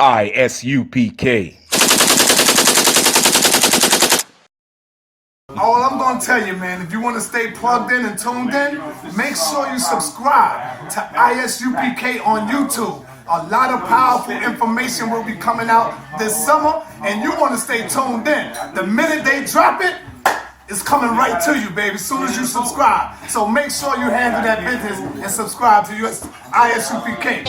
ISUPK. All I'm going to tell you, man, if you want to stay plugged in and tuned in, make sure you subscribe to ISUPK on YouTube. A lot of powerful information will be coming out this summer, and you want to stay tuned in. The minute they drop it, it's coming right to you, baby, as soon as you subscribe. So make sure you handle that business and subscribe to ISUPK.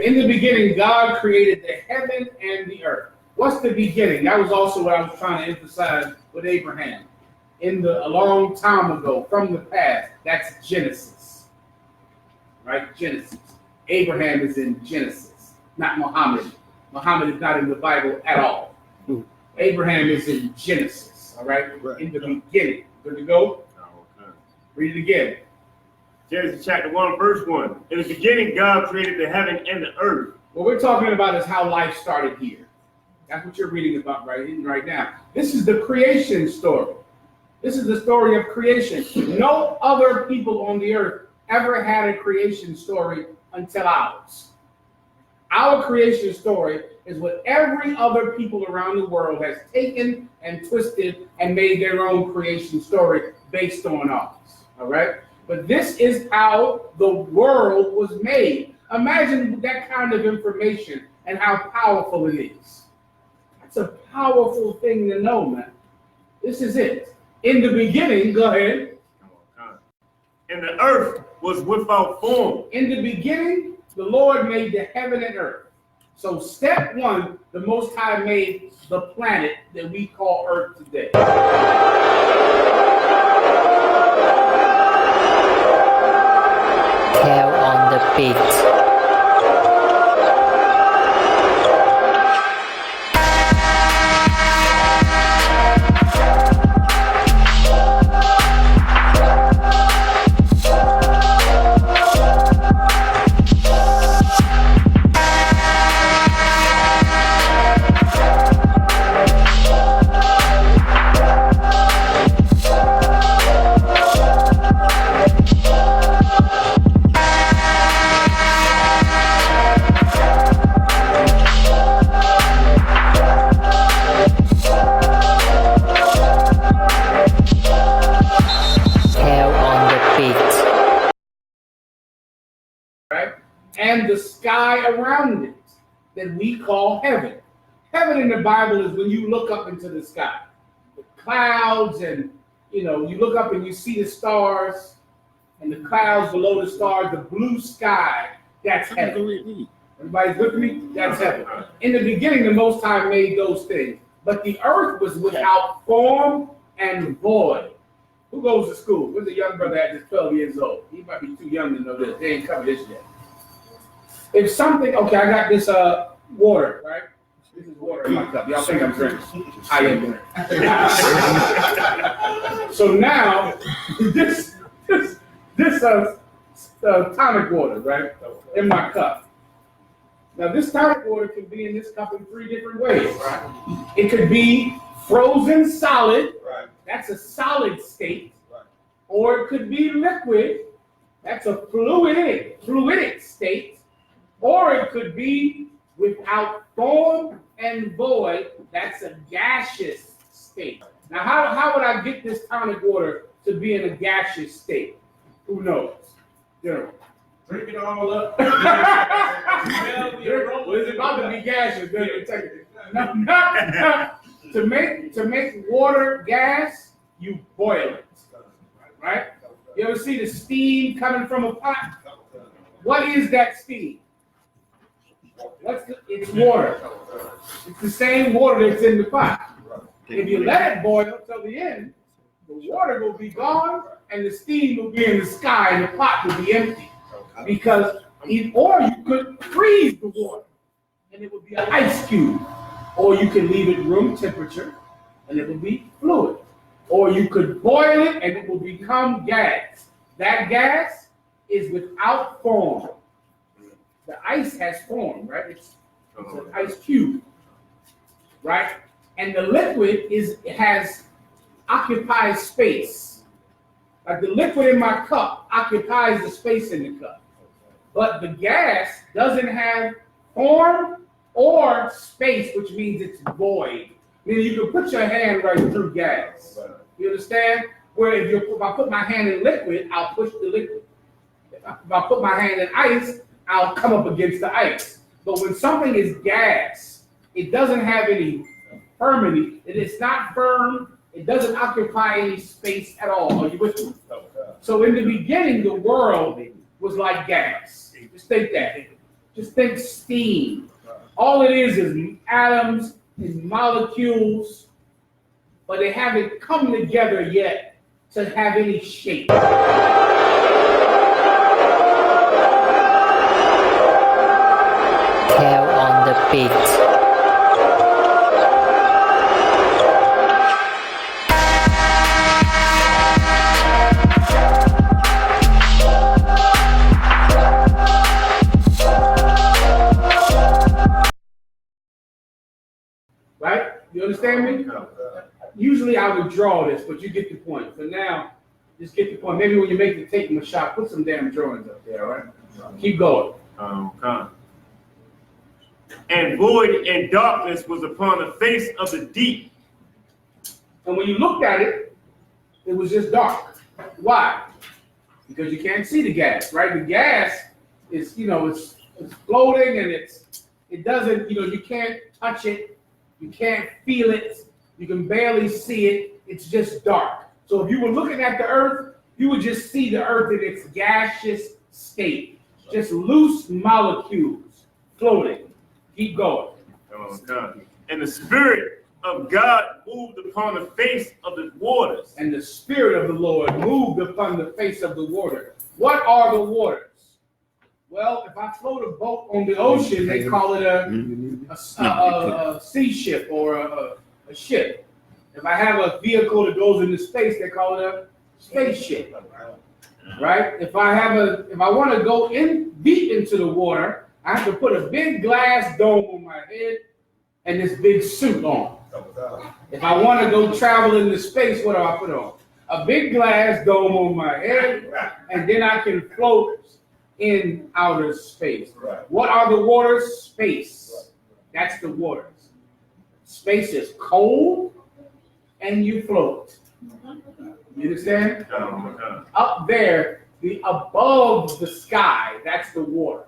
In the beginning, God created the heaven and the earth. What's the beginning? That was also what I was trying to emphasize with Abraham. A long time ago, from the past, that's Genesis. Right? Genesis. Abraham is in Genesis, not Muhammad. Muhammad is not in the Bible at all. Abraham is in Genesis, all right? In the beginning. Good to go? Okay. Read it again. Genesis chapter 1, verse 1. In the beginning, God created the heaven and the earth. What we're talking about is how life started here. That's what you're reading about right now. This is the creation story. This is the story of creation. No other people on the earth ever had a creation story until ours. Our creation story is what every other people around the world has taken and twisted and made their own creation story based on ours. All right? But this is how the world was made. Imagine that kind of information and how powerful it is. That's a powerful thing to know, man. This is it. In the beginning, go ahead. And the earth was without form. In the beginning, the Lord made the heaven and earth. So step one, the Most High made the planet that we call Earth today. On the beat. And the sky around it that we call heaven. Heaven in the Bible is when you look up into the sky. The clouds and, you look up and you see the stars and the clouds below the stars, the blue sky, that's heaven. Everybody's with me? That's heaven. In the beginning, the Most High made those things. But the earth was without form and void. Who goes to school? Where's a young brother at just 12 years old? He might be too young to know this. They ain't covered this yet. If something, okay, I got this water, right? This is water in my cup. Y'all think I'm drinking? I am drinking. So now, this tonic water, right, in my cup. Now, this tonic water can be in this cup in 3 different ways, right? It could be frozen solid. Right. That's a solid state. Right. Or it could be liquid. That's a fluidic state. Or it could be without form and void, that's a gaseous state. Now, how would I get this tonic water to be in a gaseous state? Who knows? General. Drink it all up. Well, it's about to be gaseous. No. To make water gas, you boil it, right? You ever see the steam coming from a pot? What is that steam? It's water. It's the same water that's in the pot. If you let it boil till the end, the water will be gone and the steam will be in the sky and the pot will be empty. Because, or you could freeze the water and it would be an ice cube. Or you can leave it room temperature and it will be fluid. Or you could boil it and it will become gas. That gas is without form. The ice has form, right? It's an ice cube, right? And the liquid occupies space. Like the liquid in my cup occupies the space in the cup. But the gas doesn't have form or space, which means it's void. Meaning you can put your hand right through gas. You understand? Where if I put my hand in liquid, I'll push the liquid. If I put my hand in ice, I'll come up against the ice. But when something is gas, it doesn't have any firmity. It is not firm. It doesn't occupy any space at all. Are you with me? So in the beginning, the world was like gas. Just think that. Just think steam. All it is atoms and molecules, but they haven't come together yet to have any shape. Hell on the beat. Right? You understand me? Usually I would draw this, but you get the point. For now, just get the point. Maybe when you make the tape a shot, put some damn drawings up there, all right? Keep going. And void and darkness was upon the face of the deep. And when you looked at it, it was just dark. Why? Because you can't see the gas, right? The gas is, it's floating and it doesn't, you can't touch it. You can't feel it. You can barely see it. It's just dark. So if you were looking at the earth, you would just see the earth in its gaseous state. Just loose molecules floating. Keep going. And the Spirit of God moved upon the face of the waters. And the Spirit of the Lord moved upon the face of the water. What are the waters? Well, if I float a boat on the ocean, they call it a sea ship or a ship. If I have a vehicle that goes into space, they call it a spaceship. Right? If I want to go in deep into the water, I have to put a big glass dome on my head and this big suit on. If I want to go travel into space, what do I put on? A big glass dome on my head, and then I can float in outer space. What are the waters? Space. That's the waters. Space is cold, and you float. You understand? Up there, above the sky, that's the water.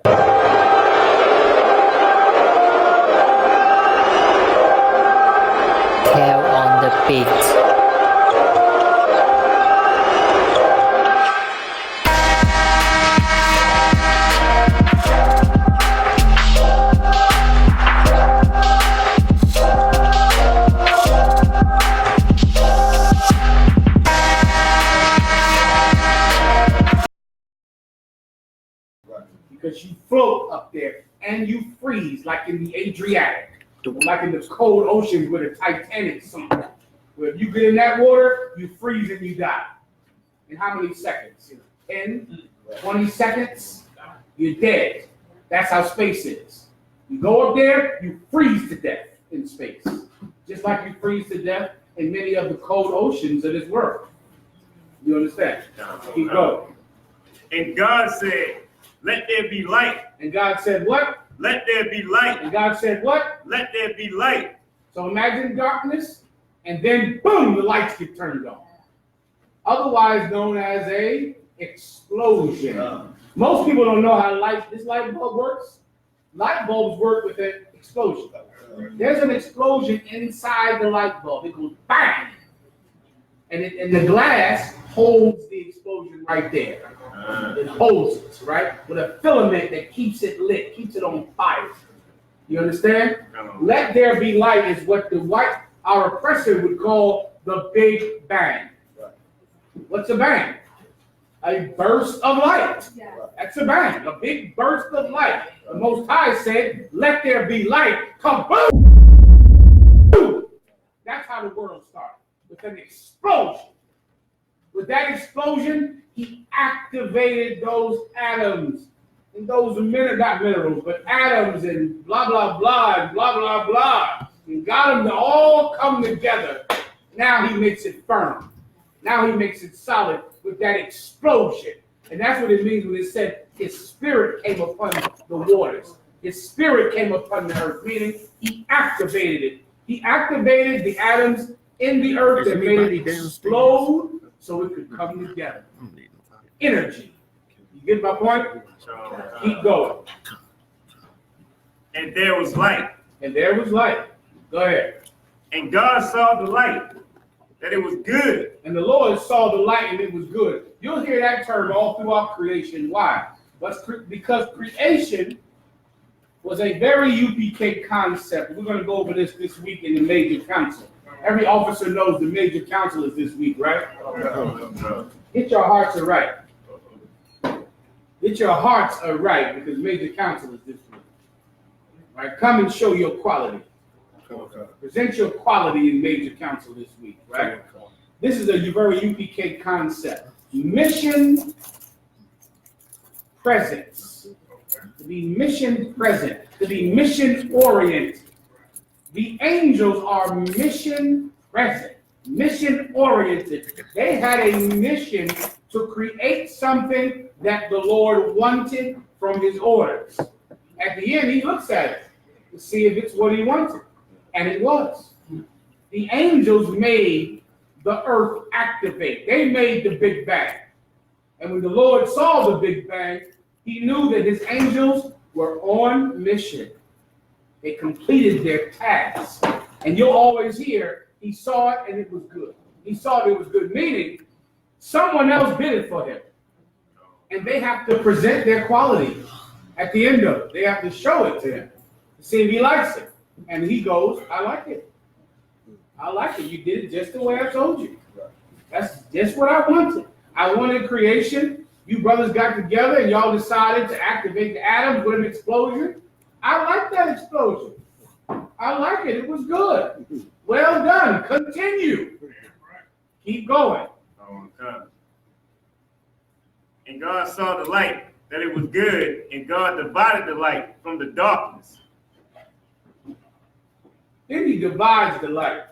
Hell on the beat. Because you float up there and you freeze like in the Adriatic, like in the cold oceans where the Titanic sunk. Where if you get in that water, you freeze and you die. In how many seconds? 10, 20 seconds, you're dead. That's how space is. You go up there, you freeze to death in space. Just like you freeze to death in many of the cold oceans of this world. You understand? Keep going. And God said, let there be light. And God said what? let there be light. And God said what? Let there be light. So imagine darkness, and then boom, the lights get turned on. Otherwise known as a explosion. Most people don't know how this light bulb works. Light bulbs work with an explosion. There's an explosion inside the light bulb. It goes bang, and the glass holds the explosion right there. It holds it, right? With a filament that keeps it lit, keeps it on fire. You understand? Let there be light is what our oppressor would call the Big Bang. What's a bang? A burst of light. That's a bang, a big burst of light. The Most High said, let there be light. Kaboom! That's how the world started, with an explosion. With that explosion, he activated those atoms and those not minerals, but atoms and blah, blah, blah, and blah, blah, blah, and got them to all come together. Now he makes it firm. Now he makes it solid with that explosion. And that's what it means when it said his spirit came upon the waters. His spirit came upon the earth, meaning he activated it. He activated the atoms in the earth that made it explode so it could come together. Energy. You get my point? Keep going. And there was light. And there was light. Go ahead. And God saw the light, that it was good. And the Lord saw the light and it was good. You'll hear that term all throughout creation. Why? Because creation was a very UPK concept. We're going to go over this week in the major council. Every officer knows the major council is this week, right? Get your hearts aright. Get your hearts aright, because major council is this week. All right, come and show your quality. Present your quality in major council this week, right? This is a very UPK concept. Mission presence. To be mission present. To be mission oriented. The angels are mission present. Mission oriented. They had a mission to create something that the Lord wanted from his orders. At the end, he looks at it to see if it's what he wanted. And it was. The angels made the earth activate. They made the Big Bang. And when the Lord saw the Big Bang, he knew that his angels were on mission. They completed their task. And you'll always hear, he saw it and it was good. He saw it was good, meaning someone else did it for him. And they have to present their quality at the end of it. They have to show it to him to see if he likes it. And he goes, I like it. I like it. You did it just the way I told you. That's just what I wanted. I wanted creation. You brothers got together and y'all decided to activate the atoms with an explosion. I like that explosion. I like it. It was good. Well done. Continue. Keep going. And God saw the light, that it was good, and God divided the light from the darkness. Then he divides the light.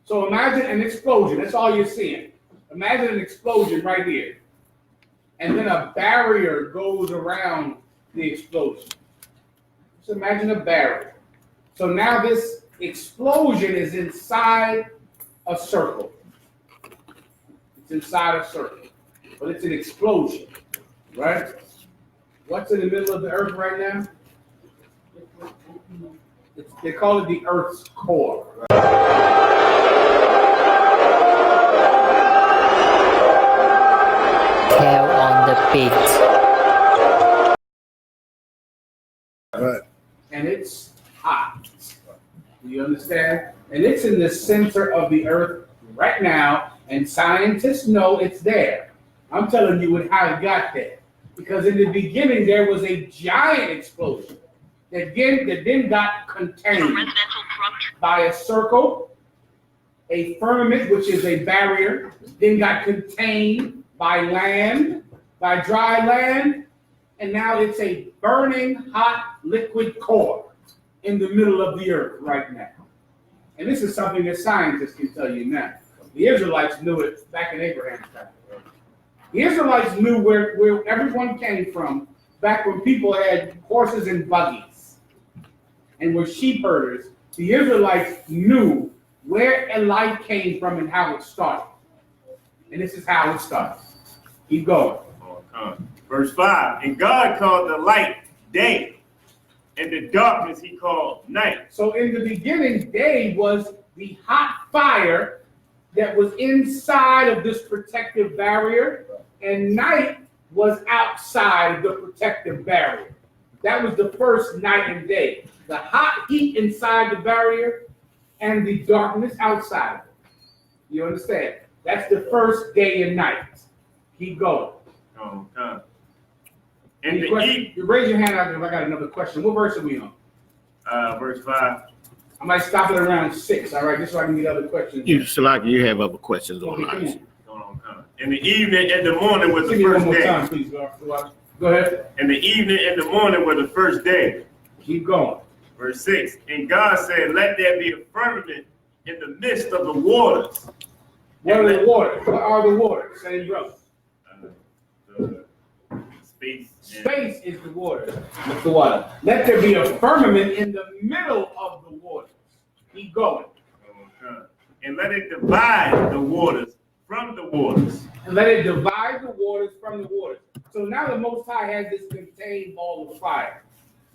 So imagine an explosion. That's all you're seeing. Imagine an explosion right here. And then a barrier goes around the explosion. Just imagine a barrier. So now this explosion is inside a circle. It's inside a circle. But it's an explosion, right? What's in the middle of the earth right now? They call it the Earth's core. Hell on the beat. Right. And it's hot. Do you understand? And it's in the center of the earth right now, and scientists know it's there. I'm telling you how it got there. Because in the beginning, there was a giant explosion that then got contained by a circle, a firmament, which is a barrier, then got contained by land, by dry land, and now it's a burning hot liquid core in the middle of the earth right now. And this is something that scientists can tell you now. The Israelites knew it back in Abraham's time. The Israelites knew where everyone came from back when people had horses and buggies. and were sheep herders, the Israelites knew where life came from and how it started. And this is how it started. Keep going. Verse 5, and God called the light day, and the darkness he called night. So in the beginning, day was the hot fire that was inside of this protective barrier, and night was outside of the protective barrier. That was the first night and day. The hot heat inside the barrier and the darkness outside of it. You understand? That's the first day and night. Keep going. And the evening. You raise your hand out if I got another question. What verse are we on? Verse 5. I might stop it around 6. All right, just so I can get other questions. You have other questions Okay, come online. on. In the evening and the morning was the Give me one first more day. time, please. Go ahead. And the evening and the morning were the first day. Keep going. Verse 6. And God said, let there be a firmament in the midst of the waters. What are the waters? What are the waters? Say, brother. The space. Space is the water. What's the water? Let there be a firmament in the middle of the waters. Keep going. And let it divide the waters from the waters. And let it divide the waters from the waters. So now the Most High has this contained ball of fire.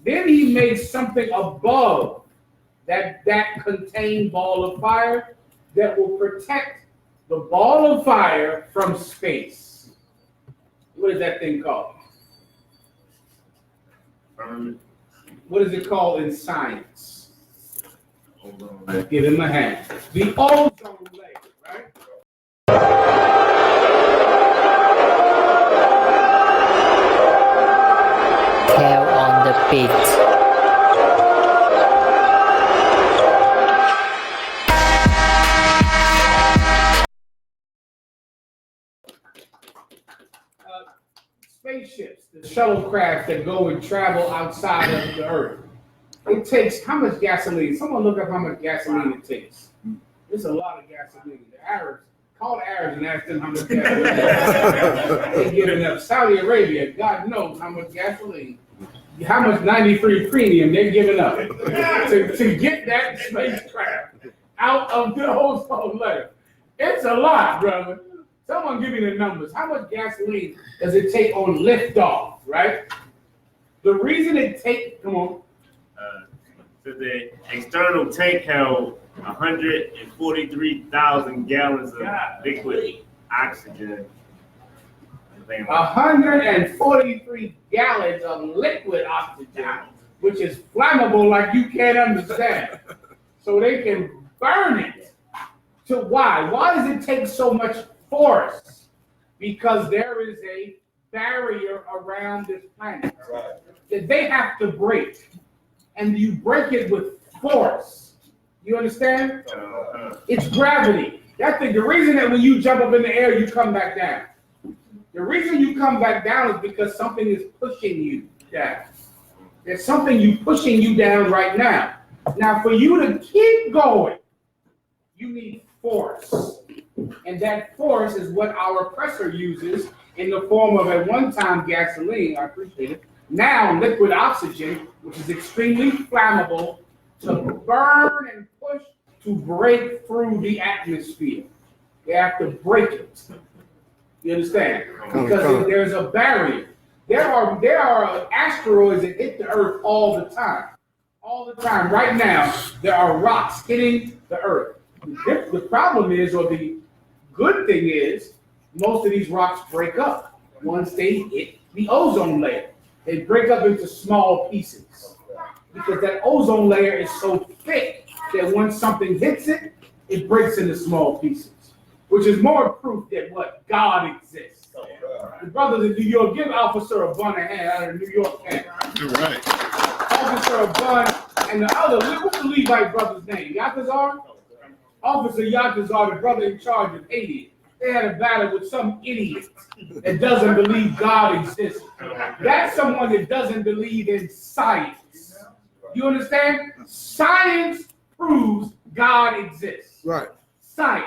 Then he makes something above that contained ball of fire that will protect the ball of fire from space. What is that thing called? What is it called in science? Give him a hand. The ozone layer, right? Care on the beat. Spaceships, the shuttlecraft that go and travel outside of the Earth. It takes how much gasoline? Someone look up how much gasoline it takes. It's a lot of gasoline. The Arabs, call the Arabs and ask them how much gasoline they're giving up. Saudi Arabia, God knows how much gasoline, how much 93 premium they're giving up to get that spacecraft out of the ozone layer. It's a lot, brother. Someone give me the numbers. How much gasoline does it take on liftoff, right? The reason it takes, come on. So the external tank held 143,000 gallons of liquid oxygen. 143 gallons of liquid oxygen, which is flammable like you can't understand. So they can burn it. So why? Why does it take so much force? Because there is a barrier around this planet that they have to break. And you break it with force. You understand? It's gravity. That's the reason that when you jump up in the air, you come back down. The reason you come back down is because something is pushing you down. There's something pushing you down right now. Now, for you to keep going, you need force. And that force is what our oppressor uses in the form of at one time gasoline, I appreciate it, now liquid oxygen, which is extremely flammable, to burn and push to break through the atmosphere. They have to break it. You understand? Because there's a barrier. There are asteroids that hit the Earth all the time. All the time. Right now, there are rocks hitting the Earth. The problem is, or the good thing is, most of these rocks break up once they hit the ozone layer. They break up into small pieces because that ozone layer is so thick that once something hits it, it breaks into small pieces, which is more proof that what God exists. The brothers in New York, give Officer Abun a hand out of New York. You're right. Officer Abun and the other, what's the Levite brother's name? Yatazar? Officer Yatazar, the brother in charge of Haiti. They had a battle with some idiot that doesn't believe God exists. That's someone that doesn't believe in science. You understand? Science proves God exists. Right. Science.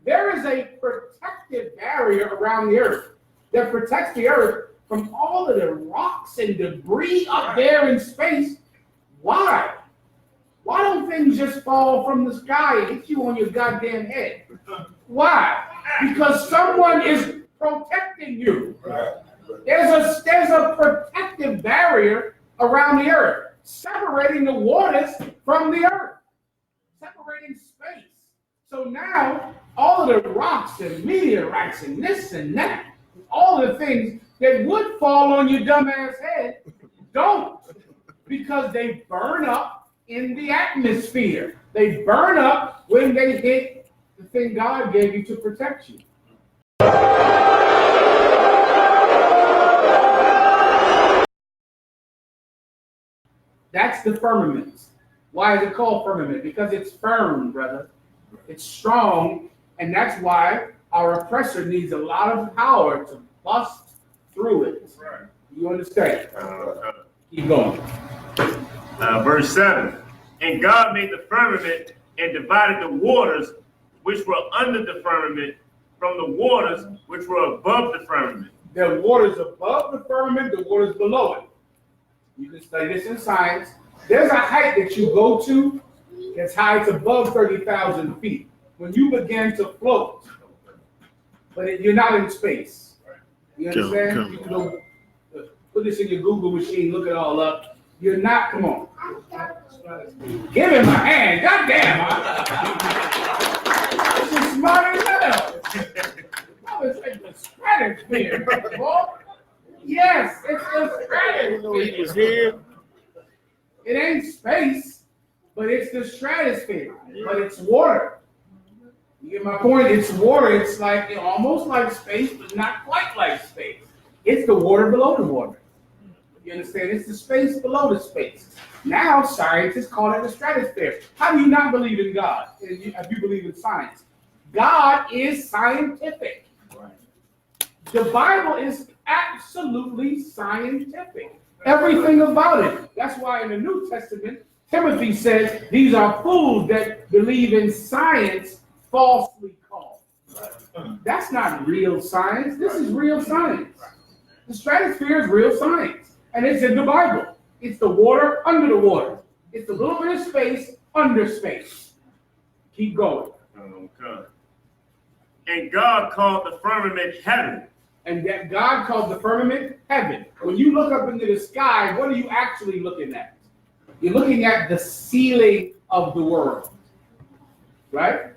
There is a protective barrier around the earth that protects the earth from all of the rocks and debris up there in space. Why? Why don't things just fall from the sky and hit you on your goddamn head? Why? Because someone is protecting you. There's a protective barrier around the earth, separating the waters from the earth, separating space. So now, all of the rocks and meteorites and this and that, all the things that would fall on your dumbass head, don't, because they burn up in the atmosphere. They burn up when they hit the thing God gave you to protect you. That's the firmament. Why is it called firmament? Because it's firm, brother. It's strong, and that's why our oppressor needs a lot of power to bust through it. You understand? Keep going. Verse 7. And God made the firmament and divided the waters which were under the firmament from the waters which were above the firmament. There are waters above the firmament, the waters below it. You can study this in science. There's a height that you go to that's high, it's above 30,000 feet. When you begin to float, but you're not in space. You understand? You can go, put this in your Google machine, look it all up. You're not, come on. Give him a hand, goddamn. This is smart as hell. Oh, it's like the stratosphere, boy. Yes, it's the stratosphere. It ain't space, but it's the stratosphere. But it's water. You get my point? It's water. It's like almost like space, but not quite like space. It's the water below the water. You understand? It's the space below the space. Now scientists call it the stratosphere. How do you not believe in God if you believe in science? God is scientific. The Bible is absolutely scientific. Everything about it. That's why in the New Testament, Timothy says these are fools that believe in science falsely called. That's not real science. This is real science. The stratosphere is real science. And it's in the Bible. It's the water under the water. It's a little bit of space under space. Keep going. Okay. And God called the firmament heaven. And that God called the firmament heaven. When you look up into the sky, what are you actually looking at? You're looking at the ceiling of the world. Right?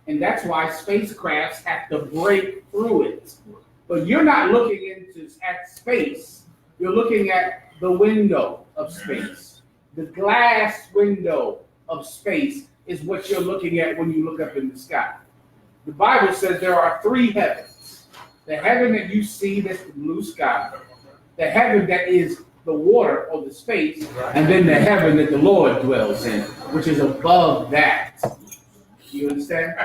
And that's why spacecrafts have to break through it. But you're not looking at space. You're looking at the window of space. The glass window of space is what you're looking at when you look up in the sky. The Bible says there are three heavens. The heaven that you see, that's the blue sky. The heaven that is the water or the space. And then the heaven that the Lord dwells in, which is above that. You understand? I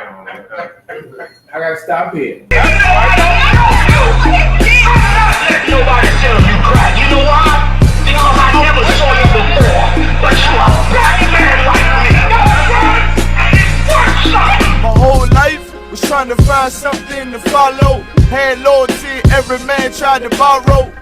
gotta stop here. Nobody tell you cry. You know why? Because I never saw you before. But you are a black man like me. And it works out. My whole life was trying to find something to follow. Had loyalty, every man tried to borrow.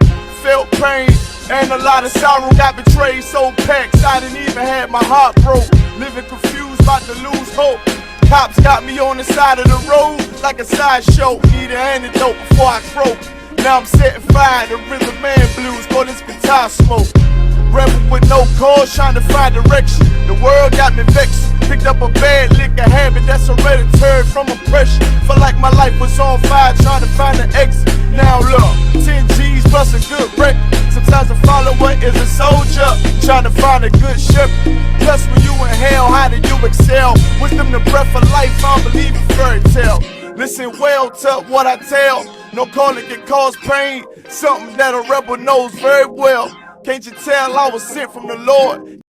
Felt pain and a lot of sorrow. Got betrayed, sold packs, I didn't even have my heart broke. Living confused, about to lose hope. Cops got me on the side of the road like a sideshow. Need an antidote before I croak. Now I'm setting fire to rhythm man blues for this guitar smoke. Rebel with no cause, trying to find direction. The world got me vexed. Picked up a bad liquor habit that's hereditary from oppression. Felt like my life was on fire, trying to find an exit. Now look, 10 G's plus a good record. Sometimes a follower is a soldier, trying to find a good ship. Plus when you in hell, how do you excel? Wisdom the breath of life, I don't believe in fairy tale. Listen well to what I tell. No calling can cause pain, something that a rebel knows very well. Can't you tell I was sent from the Lord?